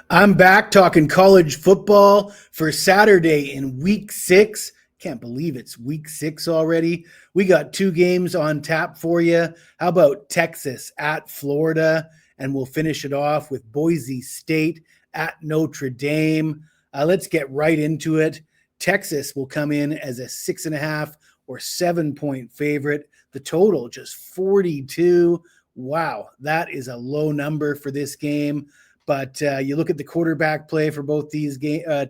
I'm back talking college football for Saturday in week 6. Can't believe it's week 6 already. We got 2 games on tap for you. How about Texas at Florida? And we'll finish it off with Boise State at Notre Dame. Let's get right into it. Texas will come in as a 6.5 or 7-point favorite. The total just 42. Wow, that is a low number for this game. But you look at the quarterback play for both these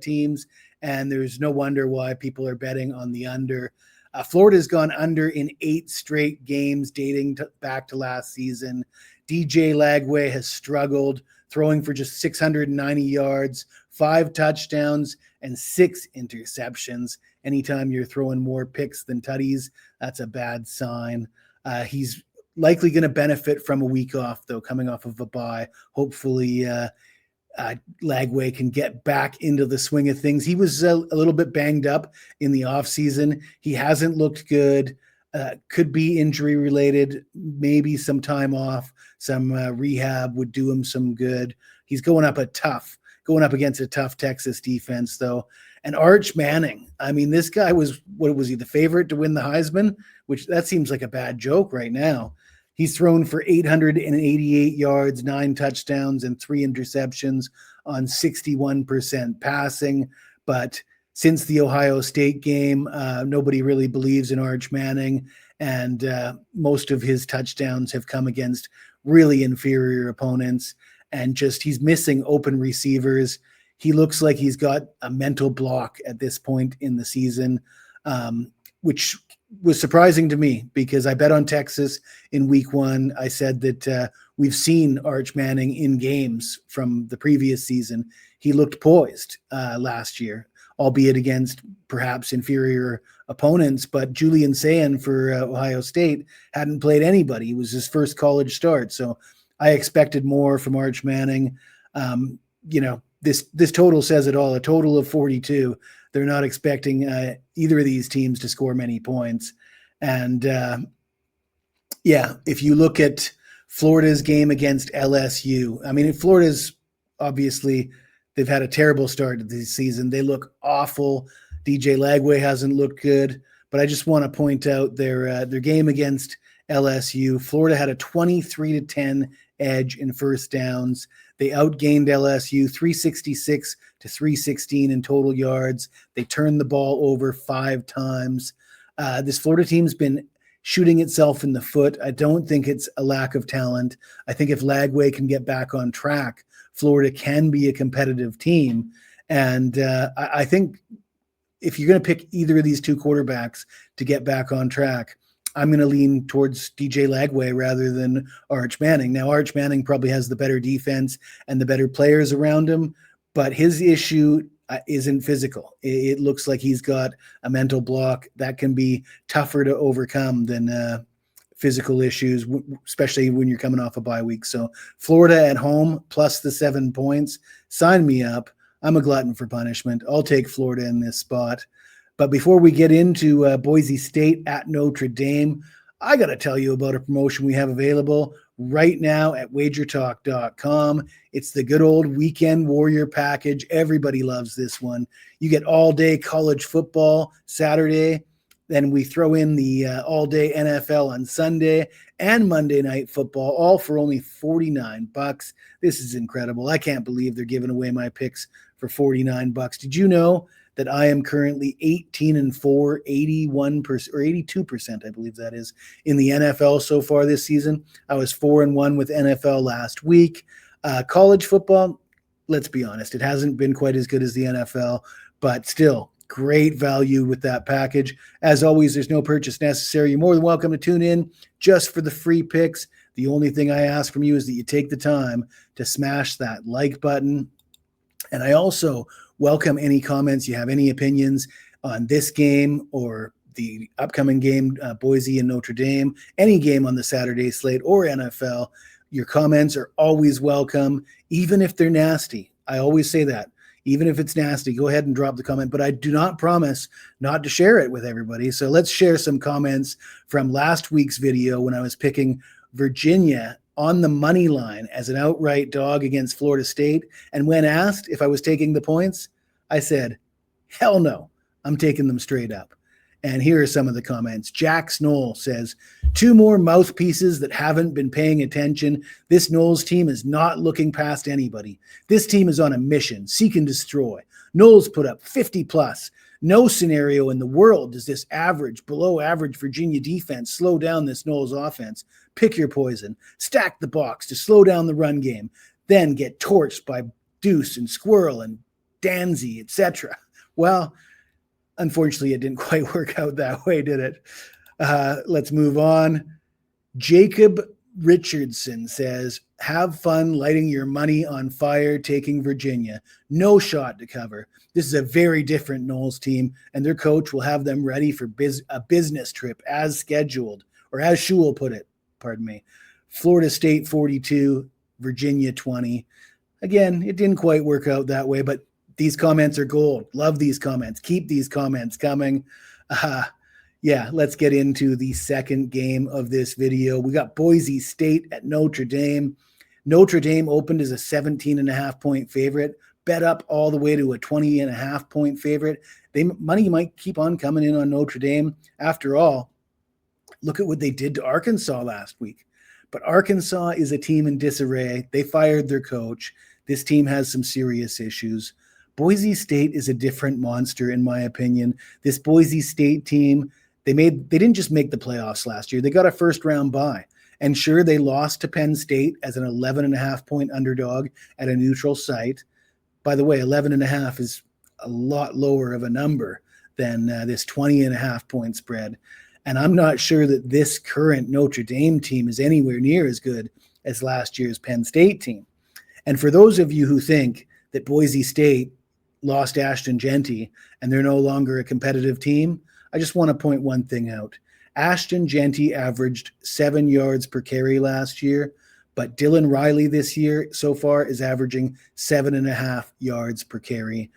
teams, and there's no wonder why people are betting on the under. Florida's gone under in 8 straight games dating back to last season. DJ Lagway has struggled, throwing for just 690 yards, 5 touchdowns, and 6 interceptions. Anytime you're throwing more picks than tutties, that's a bad sign. He's likely going to benefit from a week off, though, coming off of a bye. Hopefully, Lagway can get back into the swing of things. He was a little bit banged up in the offseason. He hasn't looked good. Could be injury related, maybe some time off, some rehab would do him some good. He's going up against a tough Texas defense, though. And Arch Manning, I mean, this guy was he, the favorite to win the Heisman? Which that seems like a bad joke right now. He's thrown for 888 yards, 9 touchdowns, and 3 interceptions on 61% passing. But since the Ohio State game, nobody really believes in Arch Manning, and most of his touchdowns have come against really inferior opponents. And just he's missing open receivers. He looks like he's got a mental block at this point in the season, which was surprising to me because I bet on Texas in week 1. I said that we've seen Arch Manning in games from the previous season. He looked poised last year, albeit against perhaps inferior opponents. But Julian Sayin for Ohio State hadn't played anybody. It was his first college start. So I expected more from Arch Manning. This total says it all, a total of 42. They're not expecting either of these teams to score many points. And if you look at Florida's game against LSU, I mean, Florida's obviously, they've had a terrible start to this season. They look awful. DJ Lagway hasn't looked good, but I just want to point out their game against LSU. Florida had a 23-10 edge in first downs. They outgained LSU 366 to 316 in total yards. They turned the ball over 5 times. This Florida team's been shooting itself in the foot. I don't think it's a lack of talent. I think if Lagway can get back on track, Florida can be a competitive team. And I think if you're going to pick either of these 2 quarterbacks to get back on track, I'm going to lean towards DJ Lagway rather than Arch Manning. Now, Arch Manning probably has the better defense and the better players around him, but his issue isn't physical. It looks like he's got a mental block that can be tougher to overcome than physical issues, especially when you're coming off a bye week. So Florida at home plus the 7 points. Sign me up. I'm a glutton for punishment. I'll take Florida in this spot. But before we get into Boise State at Notre Dame, I got to tell you about a promotion we have available right now at wagertalk.com. It's the good old Weekend Warrior package. Everybody loves this one. You get all-day college football Saturday. Then we throw in the all-day NFL on Sunday and Monday Night Football, all for only $49. This is incredible. I can't believe they're giving away my picks for $49. Did you know that I am currently 18-4, 81% or 82%, I believe that is, in the NFL so far this season? I was 4-1 with NFL last week. College football, let's be honest, it hasn't been quite as good as the NFL, but still great value with that package. As always, there's no purchase necessary. You're more than welcome to tune in just for the free picks. The only thing I ask from you is that you take the time to smash that like button. And I also welcome any comments. You have any opinions on this game or the upcoming game, Boise and Notre Dame, any game on the Saturday slate or NFL. Your comments are always welcome, even if they're nasty. I always say that. Even if it's nasty, go ahead and drop the comment, but I do not promise not to share it with everybody. So let's share some comments from last week's video when I was picking Virginia on the money line as an outright dog against Florida State. And when asked if I was taking the points, I said, hell no, I'm taking them straight up. And here are some of the comments. Jack Snoll says, 2 more mouthpieces that haven't been paying attention. This Knowles team is not looking past anybody. This team is on a mission, seek and destroy. Knowles put up 50 plus. No scenario in the world does this average, below average Virginia defense slow down this Knowles offense. Pick your poison. Stack the box to slow down the run game. Then get torched by Deuce and Squirrel and Danzy, etc. Well, unfortunately, it didn't quite work out that way, did it? Let's move on. Jacob Richardson says, have fun lighting your money on fire taking Virginia. No shot to cover. This is a very different Knowles team, and their coach will have them ready for a business trip as scheduled, or as Shule put it, pardon me. Florida State 42, Virginia 20. Again, it didn't quite work out that way, but these comments are gold. Love these comments. Keep these comments coming. Yeah, let's get into the second game of this video. We got Boise State at Notre Dame. Notre Dame opened as a 17.5-point favorite, bet up all the way to a 20.5-point favorite. Money might keep on coming in on Notre Dame. After all, look at what they did to Arkansas last week. But Arkansas is a team in disarray. They fired their coach. This team has some serious issues. Boise State is a different monster, in my opinion. This Boise State team, they didn't just make the playoffs last year. They got a first-round bye. And sure, they lost to Penn State as an 11.5-point underdog at a neutral site. By the way, 11.5 is a lot lower of a number than this 20.5-point spread. And I'm not sure that this current Notre Dame team is anywhere near as good as last year's Penn State team. And for those of you who think that Boise State lost Ashton Jeanty and they're no longer a competitive team, I just want to point one thing out. Ashton Jeanty averaged 7 yards per carry last year, but Dylan Riley this year so far is averaging 7.5 yards per carry.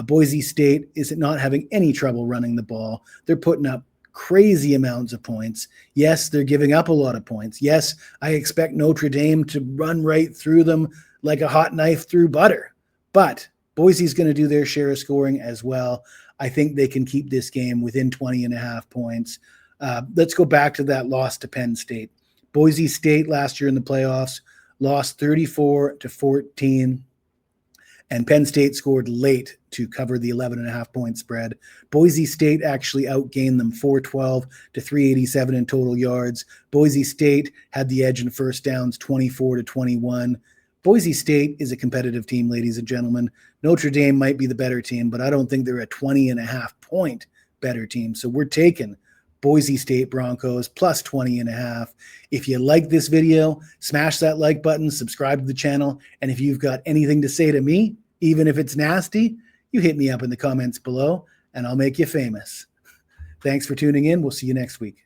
Boise State is not having any trouble running the ball. They're putting up crazy amounts of points. Yes, they're giving up a lot of points. Yes, I expect Notre Dame to run right through them like a hot knife through butter. But Boise's going to do their share of scoring as well. I think they can keep this game within 20.5 points. Let's go back to that loss to Penn State. Boise State last year in the playoffs lost 34-14, and Penn State scored late to cover the 11.5-point spread. Boise State actually outgained them 412 to 387 in total yards. Boise State had the edge in first downs 24-21. Boise State is a competitive team, ladies and gentlemen. Notre Dame might be the better team, but I don't think they're a 20.5-point better team. So we're taking Boise State Broncos plus 20.5. If you like this video, smash that like button, subscribe to the channel. And if you've got anything to say to me, even if it's nasty, you hit me up in the comments below and I'll make you famous. Thanks for tuning in. We'll see you next week.